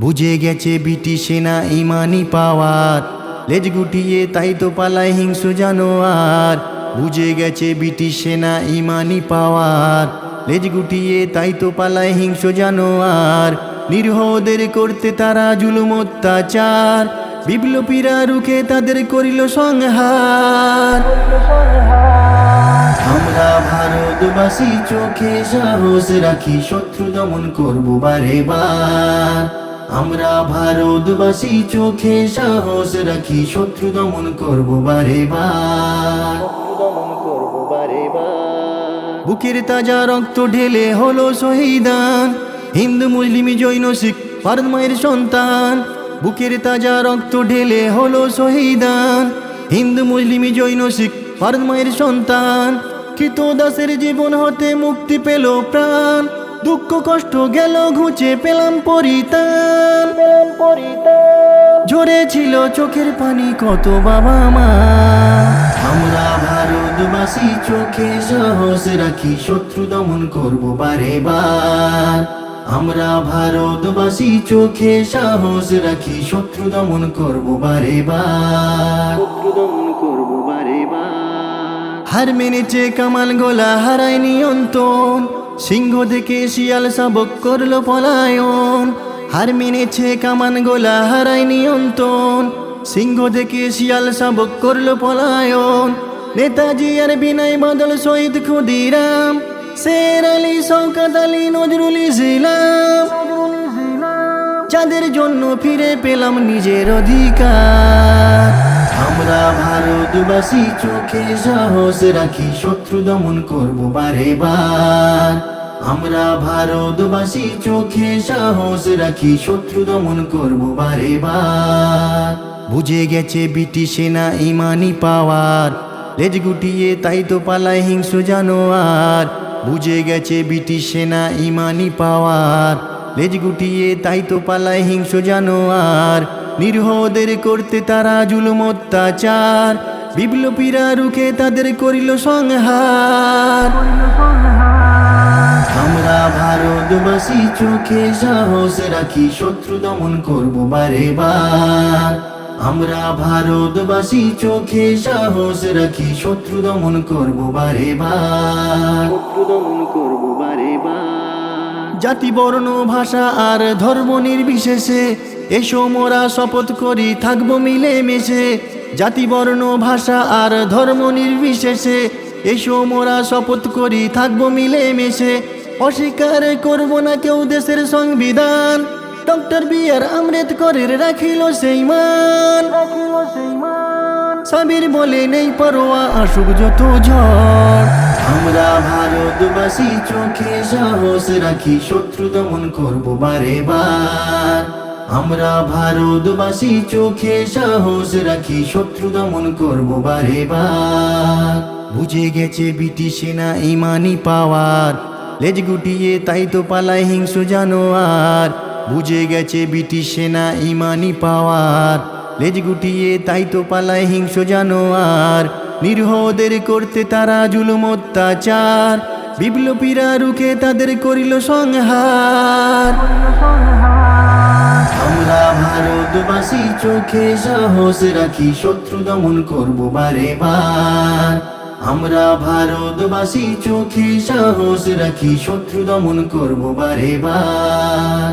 বুঝে গেছে ব্রিটিশ সেনা ইমানি পাওয়ার, লেজ গুটিয়ে তাই তো পালায় হিংস্র জানোয়ার। বুঝে গেছে ব্রিটিশ সেনা ইমানি পাওয়ার, লেজ গুটিয়ে তাই তো পালায় হিংস্র জানোয়ার। নিরীহদের করতে তারা জুলুম অত্যাচার, বিপ্লবীরা রুখে তাদের করিল সংহার। আমরা ভারতবাসী চোখে সাহস রাখি, শত্রু দমন করব বারে বার। আমরা ভারতবাসী চোখে সাহস রাখি, শত্রু দমন করব বারে বার। বুকের তাজা রক্ত ঢেলে হলো শহীদান, হিন্দু মুসলিম জৈন শিখ ভারত মায়ের সন্তান। বুকের তাজা রক্ত ঢেলে হলো শহীদান, হিন্দু মুসলিম জৈন শিখ ভারত মায়ের সন্তান। কৃতদাসের জীবন হতে মুক্তি পেল প্রাণ, দুঃখ কষ্ট গেল ঘুচে পেলাম পরিত্রাণ। ঝরেছিল চোখের পানি কত বাবা মা। আমরা ভারতবাসী চোখে সাহস রাখি, শত্রু দমন করব বারে বার। আমরা ভারতবাসী চোখে সাহস রাখি, শত্রু দমন করব বারে বার। হার মেনেছে কামাল গোলা হারায় নিয়ন্ত্রণ, সিংহ দেখে শিয়াল শাবক করলো পলায়ন। হার মেনেছে কামান গোলা হারায় নিয়ন্ত্রণ, সিংহ দেখে শিয়াল শাবক করলো পলায়ন। নেতাজি আর বিনয় বাদল শহীদ ক্ষুদিরাম, শের আলী শওকত আলী নজরুল ইসলাম, যাদের জন্য ফিরে পেলাম নিজের অধিকার। আমরা ভারতবাসী চোখে সাহস রাখি, শত্রু দমন করব বারে বার। আমরা ভারতবাসী চোখে সাহস রাখি, শত্রু দমন করব বারে বার। বুঝে গেছে ব্রিটিশ সেনা ইমানি পাওয়ার, লেজ গুটিয়ে তাই তো পালায় হিংস্র জানোয়ার। বুঝে গেছে ব্রিটিশ সেনা ইমানি পাওয়ার, লেজ গুটিয়ে তাই তো পালায় হিংস্র জানোয়ার। নিরীহদের করতে তারা জুলুম অত্যাচার, বিপ্লবীরা রুখে তাদের করিল সংহার। আমরা ভারতবাসী চোখে সাহস রাখি, শত্রু দমন করব বারে বার। আমরা ভারতবাসী চোখে সাহস রাখি, শত্রু দমন করব বারে বার। জাতি বর্ণ ভাষা আর ধর্ম নির্বিশেষে এসো মোরা শপথ করি থাকবো মিলে মিশে। জাতি বর্ণ ভাষা আর ধর্ম নির্বিশেষে এসো মোরা শপথ করি থাকবো মিলে মিশে। অস্বীকার করব না কেউ দেশের সংবিধান, ডক্টর বি.আর. আম্বেদকরের রাখিল সেই মান। সাবির বলে নেই পরোয়া আসুক যত ঝড়। আমরা ভারতবাসী চোখে সাহস রাখি, শত্রু দমন করব বারে বার। আমরা ভারতবাসী চোখে সাহস রাখি, শত্রু দমন করব বারে বার। বুঝে গেছে ব্রিটিশ সেনা ইমানি পাওয়ার, লেজ গুটিয়ে তাই তো পালায় হিংস্র জানোয়ার। বুঝে গেছে ব্রিটিশ সেনা ইমানি পাওয়ার, লেজ গুটিয়ে তাই তো পালায় হিংস্র জানোয়ার। নিরীহদের করতে তারা জুলুম অত্যাচার, বিপ্লবীরা রুখে তাদের করিল সংহার। আমরা ভারতবাসী চোখে সাহস রাখি, শত্রু দমন করব বারে বার। আমরা ভারতবাসী চোখে সাহস রাখি, শত্রু দমন করব বারে বার।